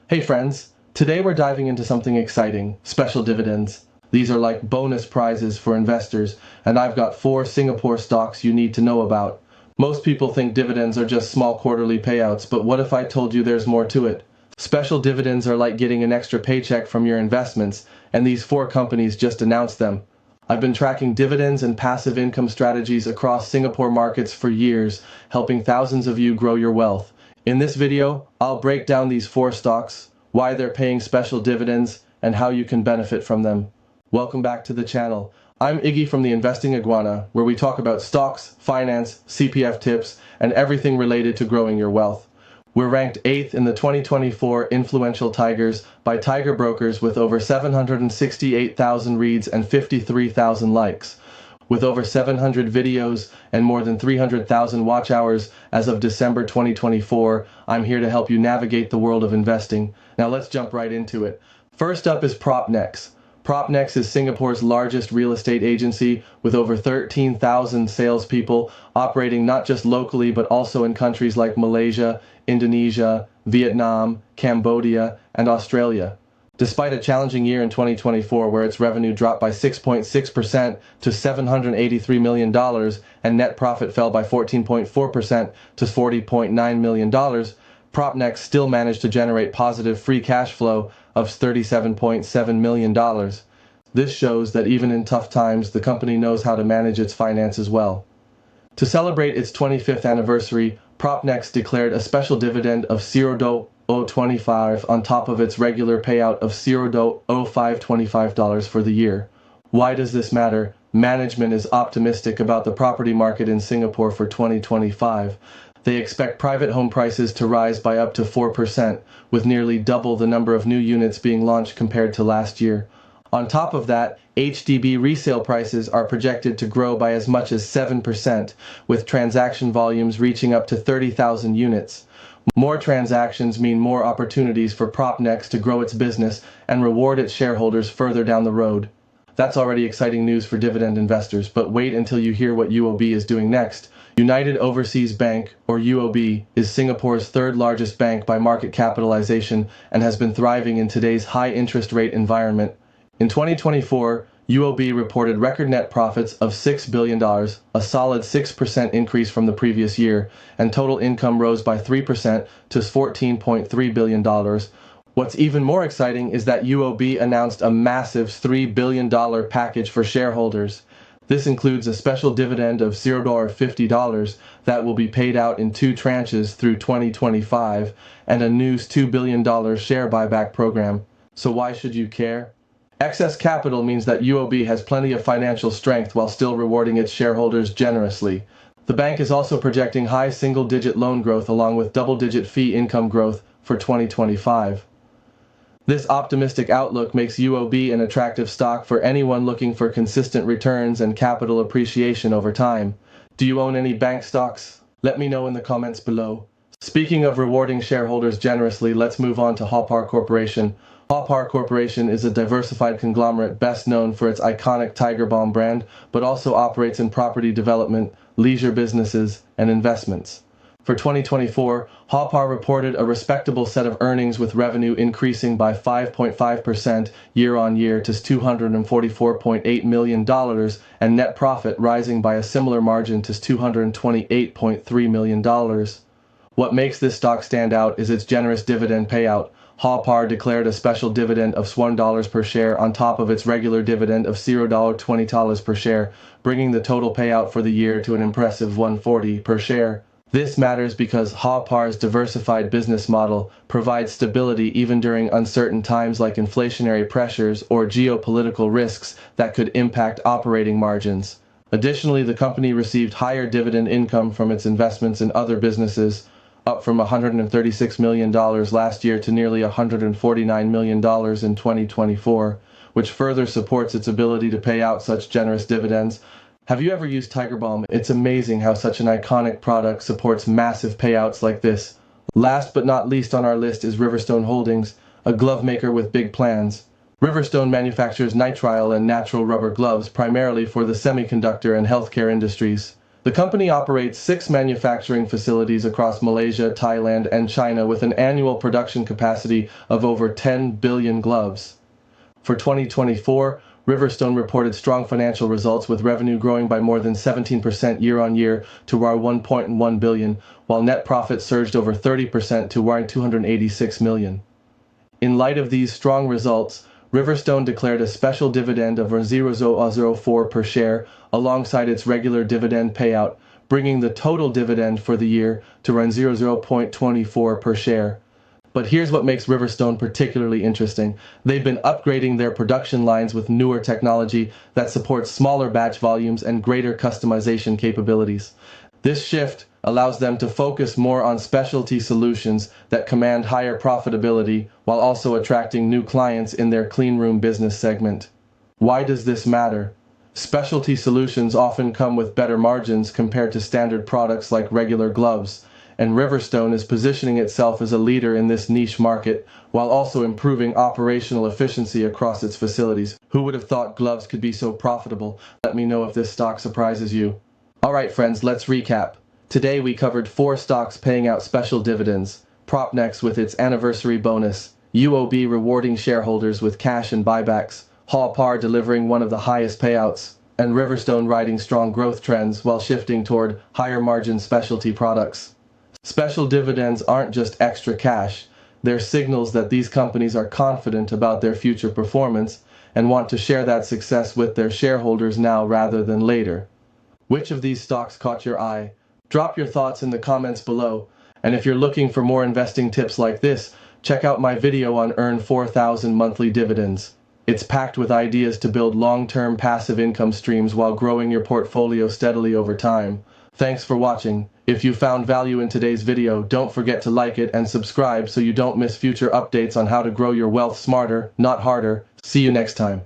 Hey friends, today we're diving into something exciting, special dividends. These are like bonus prizes for investors, and I've got 4 Singapore stocks you need to know about. Most people think dividends are just small quarterly payouts, but what if I told you there's more to it? Special dividends are like getting an extra paycheck from your investments, and these 4 companies just announced them. I've been tracking dividends and passive income strategies across Singapore markets for years, helping thousands of you grow your wealth. In this video, I'll break down these 4 stocks, why they're paying special dividends, and how you can benefit from them. Welcome back to the channel. I'm Iggy from the Investing Iguana, where we talk about stocks, finance, CPF tips, and everything related to growing your wealth. We're ranked 8th in the 2024 Influential Tigers by Tiger Brokers with over 768,000 reads and 53,000 likes. With over 700 videos and more than 300,000 watch hours as of December 2024, I'm here to help you navigate the world of investing. Now let's jump right into it. First up is PropNex. PropNex is Singapore's largest real estate agency with over 13,000 salespeople operating not just locally but also in countries like Malaysia, Indonesia, Vietnam, Cambodia, and Australia. Despite a challenging year in 2024 where its revenue dropped by 6.6% to $783 million and net profit fell by 14.4% to $40.9 million, PropNex still managed to generate positive free cash flow of $37.7 million. This shows that even in tough times, the company knows how to manage its finances well. To celebrate its 25th anniversary, PropNex declared a special dividend of $0.25 on top of its regular payout of $0.0525 for the year. Why does this matter? Management is optimistic about the property market in Singapore for 2025. They expect private home prices to rise by up to 4%, with nearly double the number of new units being launched compared to last year. On top of that, HDB resale prices are projected to grow by as much as 7%, with transaction volumes reaching up to 30,000 units. More transactions mean more opportunities for PropNex to grow its business and reward its shareholders further down the road. That's already exciting news for dividend investors, but wait until you hear what UOB is doing next. United Overseas Bank, or UOB, is Singapore's third largest bank by market capitalization and has been thriving in today's high interest rate environment. In 2024, UOB reported record net profits of $6 billion, a solid 6% increase from the previous year, and total income rose by 3% to $14.3 billion. What's even more exciting is that UOB announced a massive $3 billion package for shareholders. This includes a special dividend of $0.50 that will be paid out in 2 tranches through 2025 and a new $2 billion share buyback program. So why should you care? Excess capital means that UOB has plenty of financial strength while still rewarding its shareholders generously. The bank is also projecting high single-digit loan growth along with double-digit fee income growth for 2025. This optimistic outlook makes UOB an attractive stock for anyone looking for consistent returns and capital appreciation over time. Do you own any bank stocks? Let me know in the comments below. Speaking of rewarding shareholders generously, let's move on to Haw Par Corporation. Haw Par Corporation is a diversified conglomerate best known for its iconic Tiger Balm brand, but also operates in property development, leisure businesses, and investments. For 2024, Haw Par reported a respectable set of earnings with revenue increasing by 5.5% year-on-year to $244.8 million and net profit rising by a similar margin to $228.3 million. What makes this stock stand out is its generous dividend payout. Haw Par declared a special dividend of $1 per share on top of its regular dividend of $0.20 per share, bringing the total payout for the year to an impressive $1.40 per share. This matters because Haw Par's diversified business model provides stability even during uncertain times like inflationary pressures or geopolitical risks that could impact operating margins. Additionally, the company received higher dividend income from its investments in other businesses, up from $136 million last year to nearly $149 million in 2024, which further supports its ability to pay out such generous dividends. Have you ever used Tiger Balm? It's amazing how such an iconic product supports massive payouts like this. Last but not least on our list is Riverstone Holdings, a glove maker with big plans. Riverstone manufactures nitrile and natural rubber gloves primarily for the semiconductor and healthcare industries. The company operates 6 manufacturing facilities across Malaysia, Thailand, and China with an annual production capacity of over 10 billion gloves. For 2024, Riverstone reported strong financial results with revenue growing by more than 17% year-on-year to $1.1 billion, while net profit surged over 30% to $286 million. In light of these strong results, Riverstone declared a special dividend of 0.004 per share alongside its regular dividend payout, bringing the total dividend for the year to 0.24 per share. But here's what makes Riverstone particularly interesting. They've been upgrading their production lines with newer technology that supports smaller batch volumes and greater customization capabilities. This shift allows them to focus more on specialty solutions that command higher profitability while also attracting new clients in their cleanroom business segment. Why does this matter? Specialty solutions often come with better margins compared to standard products like regular gloves, and Riverstone is positioning itself as a leader in this niche market while also improving operational efficiency across its facilities. Who would have thought gloves could be so profitable? Let me know if this stock surprises you. Alright friends, let's recap. Today we covered 4 stocks paying out special dividends, PropNex with its anniversary bonus, UOB rewarding shareholders with cash and buybacks, Haw Par delivering one of the highest payouts, and Riverstone riding strong growth trends while shifting toward higher margin specialty products. Special dividends aren't just extra cash, they're signals that these companies are confident about their future performance and want to share that success with their shareholders now rather than later. Which of these stocks caught your eye? Drop your thoughts in the comments below, and if you're looking for more investing tips like this, check out my video on Earn 4,000 monthly dividends. It's packed with ideas to build long-term passive income streams while growing your portfolio steadily over time. Thanks for watching. If you found value in today's video, don't forget to like it and subscribe so you don't miss future updates on how to grow your wealth smarter, not harder. See you next time.